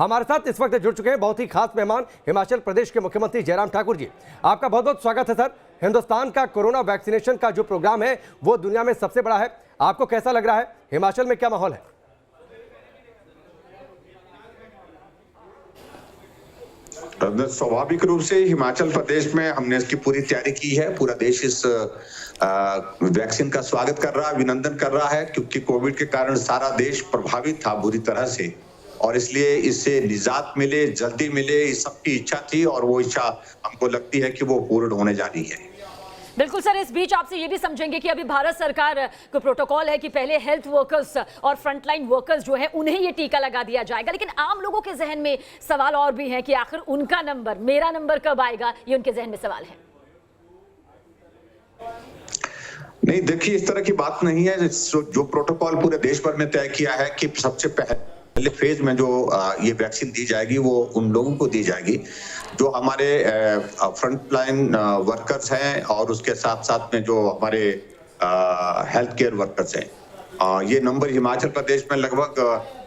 हमारे साथ इस वक्त जुड़ चुके हैं बहुत ही खास मेहमान हिमाचल प्रदेश के मुख्यमंत्री जयराम ठाकुर जी। आपका बहुत बहुत स्वागत है सर। हिंदुस्तान का कोरोना वैक्सीनेशन का जो प्रोग्राम है वो दुनिया में सबसे बड़ा है, आपको कैसा लग रहा है? हिमाचल में क्या माहौल है? स्वाभाविक रूप से हिमाचल प्रदेश में हमने इसकी पूरी तैयारी की है। पूरा देश इस वैक्सीन का स्वागत कर रहा है, अभिनंदन कर रहा है, क्योंकि कोविड के कारण सारा देश प्रभावित था बुरी तरह से, और इसलिए इससे निजात मिले, जल्दी मिले, इस सबकी इच्छा थी और वो इच्छा हमको लगती है कि वो पूर्ण होने जा रही है। बिल्कुल सर, इस बीच आपसे ये भी समझेंगे कि अभी भारत सरकार को प्रोटोकॉल है कि पहले हेल्थ वर्कर्स और फ्रंटलाइन वर्कर्स जो है उन्हें ये टीका लगा दिया जाएगा, लेकिन आम लोगों के जहन में सवाल और भी है कि आखिर उनका नंबर, मेरा नंबर कब आएगा, ये उनके जहन में सवाल है। नहीं, देखिए, इस तरह की बात नहीं है। जो प्रोटोकॉल पूरे देश भर में तय किया है कि सबसे पहले फेज में जो ये वैक्सीन दी जाएगी वो उन लोगों को दी जाएगी जो हमारे फ्रंट लाइन वर्कर्स हैं और उसके साथ साथ में जो हमारे हेल्थ केयर वर्कर्स हैं। ये नंबर हिमाचल प्रदेश में लगभग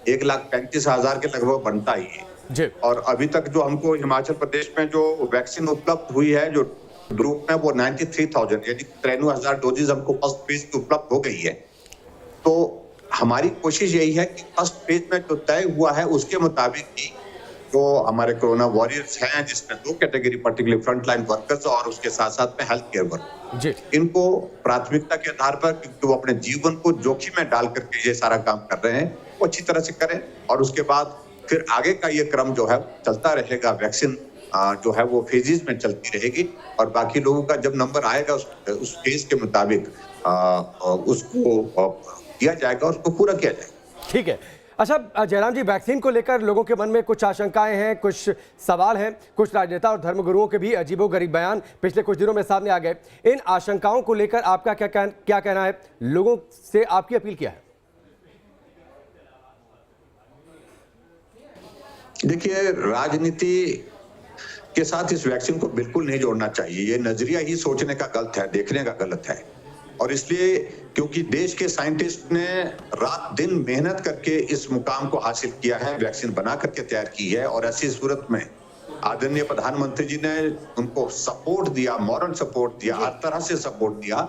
1,35,000 के लगभग बनता ही है। और अभी तक जो हमको हिमाचल प्रदेश में जो वैक्सीन उपलब्ध हुई है जो ग्रुप में, वो 93,000 यानी 93,000 डोजेज हमको फर्स्ट फेज की उपलब्ध हो गई है। तो हमारी कोशिश यही है कि फर्स्ट फेज में जो तय हुआ है उसके मुताबिक ही जो हमारे कोरोना वॉरियर्स हैं, जिसमें दो category particular front line workers और उसके साथ साथ में हेल्थ केयर वर्कर्स, इनको प्राथमिकता के आधार पर, क्योंकि वो अपने जीवन को जोखिम में डाल करके ये सारा काम कर रहे हैं, वो अच्छी तरह से करें। और उसके बाद फिर आगे का ये क्रम जो है चलता रहेगा। वैक्सीन जो है वो फेजेस में चलती रहेगी और बाकी लोगों का जब नंबर आएगा उस फेज के मुताबिक उसको किया जाएगा, उसको पूरा किया जाएगा। ठीक है। अच्छा जयराम जी, वैक्सीन को लेकर लोगों के मन में कुछ आशंकाएं हैं, कुछ सवाल हैं, कुछ राजनेता और धर्मगुरुओं के भी अजीबोगरीब बयान पिछले कुछ दिनों में सामने आ गए। इन आशंकाओं को लेकर आपका क्या कहना है? लोगों से आपकी अपील क्या है? देखिए, राजनीति के साथ इस वैक्सीन को बिल्कुल नहीं जोड़ना चाहिए। ये नजरिया ही सोचने का गलत है, देखने का गलत है। और इसलिए क्योंकि देश के साइंटिस्ट ने रात दिन मेहनत करके इस मुकाम को हासिल किया है, वैक्सीन बना करके तैयार की है, और ऐसी सूरत में आदरणीय प्रधानमंत्री जी ने उनको सपोर्ट दिया, मॉरल सपोर्ट दिया, हर तरह से सपोर्ट दिया,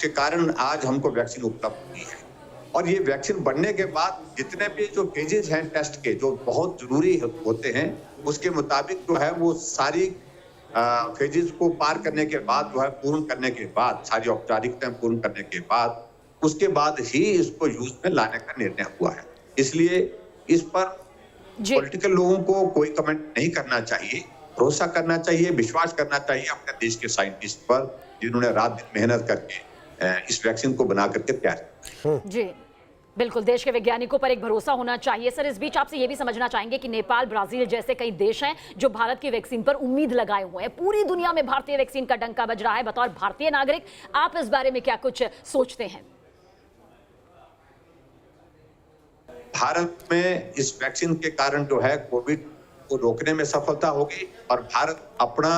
के कारण आज हमको वैक्सीन उपलब्ध हुई है। और ये वैक्सीन बनने के बाद जितने भी जो फेजेस हैं टेस्ट के, जो बहुत जरूरी होते हैं, उसके मुताबिक जो है वो सारी फेजेस को पार करने के बाद, जो है पूर्ण करने के बाद, सारी औपचारिकताएं पूर्ण करने के बाद, उसके बाद ही इसको यूज में लाने का निर्णय हुआ है। इसलिए इस पर पॉलिटिकल लोगों को कोई कमेंट नहीं करना चाहिए, भरोसा करना चाहिए, विश्वास करना चाहिए अपने देश के साइंटिस्ट पर, जिन्होंने रात दिन मेहनत करके इस वैक्सीन को बना करके तैयार। जी बिल्कुल, देश के वैज्ञानिकों पर एक भरोसा होना चाहिए। सर, इस बीच आपसे ये भी समझना चाहेंगे कि नेपाल, ब्राजील जैसे कई देश हैं जो भारत की वैक्सीन पर उम्मीद लगाए हुए हैं। पूरी दुनिया में भारतीय वैक्सीन का डंका बज रहा है। बतौर भारतीय नागरिक आप इस बारे में क्या कुछ सोचते हैं? भारत में इस वैक्सीन के कारण जो है कोविड को रोकने में सफलता होगी और भारत अपना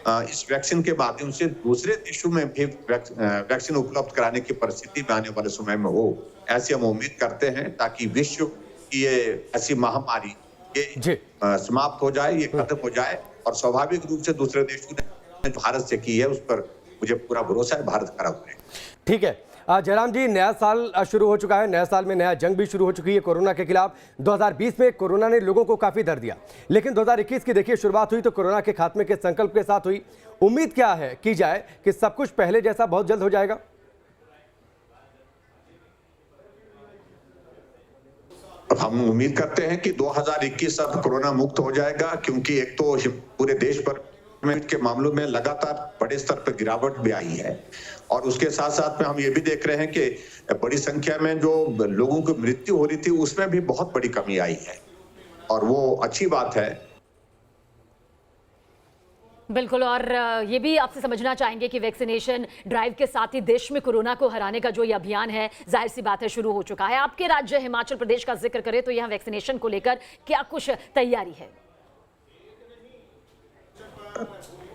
इस वैक्सीन के माध्यम से दूसरे देशों में भी वैक्सीन उपलब्ध कराने की परिस्थिति में आने वाले समय में हो, ऐसी हम उम्मीद करते हैं, ताकि विश्व की ये ऐसी महामारी ये समाप्त हो जाए, ये खत्म हो जाए। और स्वाभाविक रूप से दूसरे देशों ने भारत से की है, उस पर मुझे पूरा भरोसा है, भारत खड़ा हुआ है। ठीक है जयराम जी, नया साल शुरू हो चुका है, नया साल में नया जंग भी शुरू हो चुकी है कोरोना के खिलाफ। 2020 में कोरोना ने लोगों को काफी दर्द दिया, लेकिन 2021 की देखिए शुरुआत हुई तो कोरोना के खात्मे के संकल्प के साथ हुई। उम्मीद क्या है की जाए कि सब कुछ पहले जैसा बहुत जल्द हो जाएगा? हम उम्मीद करते हैं कि 2021 अब कोरोना मुक्त हो जाएगा, क्योंकि एक तो पूरे देश भर में के मामलों में लगातार बड़े स्तर पर गिरावट भी आई है, और उसके साथ साथ में हम ये भी देख रहे हैं कि बड़ी संख्या में जो लोगों की मृत्यु हो रही थी उसमें भी बहुत बड़ी कमी आई है, और वो अच्छी बात है। बिल्कुल, और ये भी आपसे समझना चाहेंगे कि वैक्सीनेशन ड्राइव के साथ ही देश में कोरोना को हराने का जो ये अभियान है, जाहिर सी बात है शुरू हो चुका है। आपके राज्य हिमाचल प्रदेश का जिक्र करें तो यहाँ वैक्सीनेशन को लेकर क्या कुछ तैयारी है?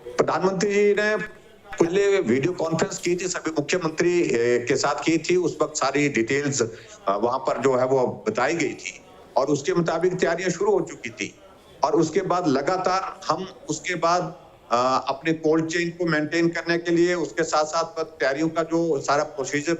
प्रधानमंत्री जी ने पहले वीडियो कॉन्फ्रेंस की थी, सभी मुख्यमंत्री के साथ की थी। उस वक्त सारी डिटेल्स वहां पर जो है वो बताई गई थी। और उसके मुताबिक तैयारियां शुरू हो चुकी थी। और उसके बाद लगातार हम उसके बाद अपने कोल्ड चेन को मेंटेन करने के लिए उसके साथ साथ तैयारियों का जो सारा प्रोसीजर,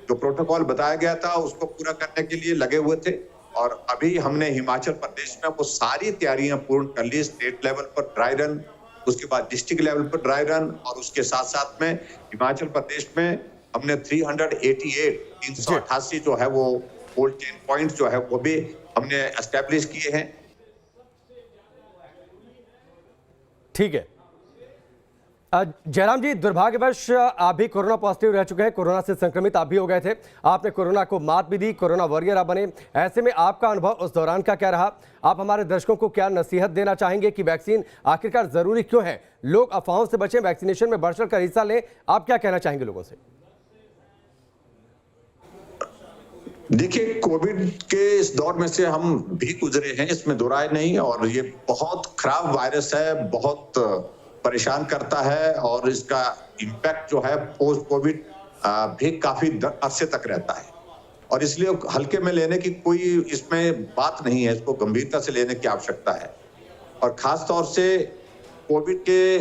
जो प्रोटोकॉल बताया गया था, उसको पूरा करने के लिए लगे हुए थे। और अभी हमने हिमाचल प्रदेश में वो सारी तैयारियां पूर्ण कर ली। स्टेट लेवल पर ड्राई रन, उसके बाद डिस्ट्रिक्ट लेवल पर ड्राई रन, और उसके साथ साथ में हिमाचल प्रदेश में हमने 388 जो है वो कोल्ड चेन पॉइंट जो है वो भी हमने एस्टेब्लिश किए हैं। ठीक है जयराम जी, दुर्भाग्यवश आप भी कोरोना पॉजिटिव रह चुके हैं, कोरोना से संक्रमित आप भी हो गए थे। आपने कोरोना को मात भी दी, कोरोना वॉरियर आप बने। ऐसे में आपका अनुभव उस दौरान का क्या रहा? आप हमारे दर्शकों को क्या नसीहत देना चाहेंगे कि वैक्सीन आखिरकार जरूरी क्यों है? लोग अफवाहों से बचें, वैक्सीनेशन में बढ़-चढ़ कर हिस्सा लें। आप क्या कहना चाहेंगे लोगों से? देखिए, कोविड के इस दौर में से हम भी गुजरे हैं, इसमें दो राय नहीं। और ये बहुत खराब वायरस है, बहुत परेशान करता है, और इसका इम्पैक्ट जो है पोस्ट कोविड भी काफी अरसे तक रहता है। और इसलिए हल्के में लेने की कोई इसमें बात नहीं है, इसको गंभीरता से लेने की आवश्यकता है। और खास तौर से कोविड के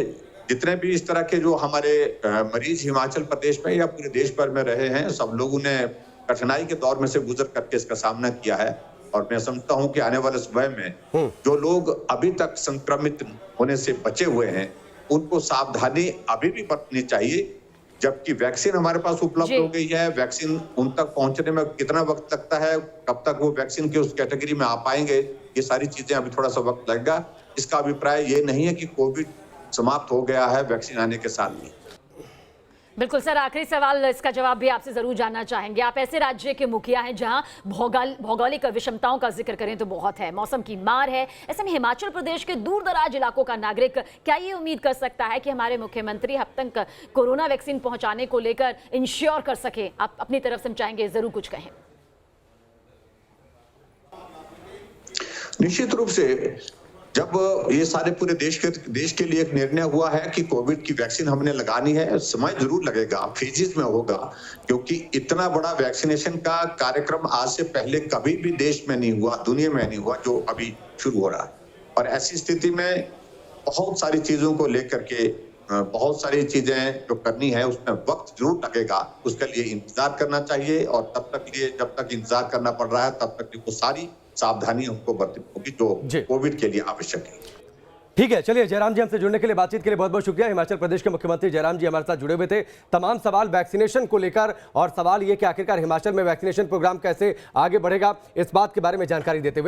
जितने भी इस तरह के जो हमारे मरीज हिमाचल प्रदेश में या पूरे देश भर में रहे हैं, सब लोगों ने कठिनाई के दौर में से गुजर करके इसका सामना किया है। और मैं समझता हूं कि आने वाले समय में जो लोग अभी तक संक्रमित होने से बचे हुए हैं, उनको सावधानी अभी भी बरतनी चाहिए। जबकि वैक्सीन हमारे पास उपलब्ध हो गई है, वैक्सीन उन तक पहुंचने में कितना वक्त लगता है, कब तक वो वैक्सीन के उस कैटेगरी में आ पाएंगे, ये सारी चीजें अभी थोड़ा सा वक्त लगेगा। इसका अभिप्राय ये नहीं है कि कोविड समाप्त हो गया है वैक्सीन आने के साथ ही। बिल्कुल सर, आखिरी सवाल, इसका जवाब भी आपसे जरूर जानना चाहेंगे। आप ऐसे राज्य के मुखिया हैं जहां भौगोलिक विषमताओं का जिक्र करें तो बहुत है, मौसम की मार है। ऐसे में हिमाचल प्रदेश के दूर दराज इलाकों का नागरिक क्या ये उम्मीद कर सकता है कि हमारे मुख्यमंत्री अब तक कोरोना वैक्सीन पहुंचाने को लेकर इंश्योर कर सके? आप अपनी तरफ से चाहेंगे जरूर कुछ कहें। निश्चित रूप से जब ये सारे पूरे देश के लिए एक निर्णय हुआ है कि कोविड की वैक्सीन हमने लगानी है, समय जरूर लगेगा, फेजेस में होगा, क्योंकि इतना बड़ा वैक्सीनेशन का कार्यक्रम आज से पहले कभी भी देश में नहीं हुआ, दुनिया में नहीं हुआ, जो अभी शुरू हो रहा है। और ऐसी स्थिति में बहुत सारी चीजों को लेकर के बहुत सारी चीजें जो करनी है उसमें वक्त जरूर लगेगा, उसके लिए इंतजार करना चाहिए। और जब तक इंतजार करना पड़ रहा है, तब तक वो सारी सावधानी हमको बरतनी होगी जो कोविड के लिए आवश्यक है। ठीक है, चलिए जयराम जी, हमसे जुड़ने के लिए, बातचीत के लिए बहुत बहुत शुक्रिया। हिमाचल प्रदेश के मुख्यमंत्री जयराम जी हमारे साथ जुड़े हुए थे। तमाम सवाल वैक्सीनेशन को लेकर, और सवाल ये कि आखिरकार हिमाचल में वैक्सीनेशन प्रोग्राम कैसे आगे बढ़ेगा, इस बात के बारे में जानकारी देते हुए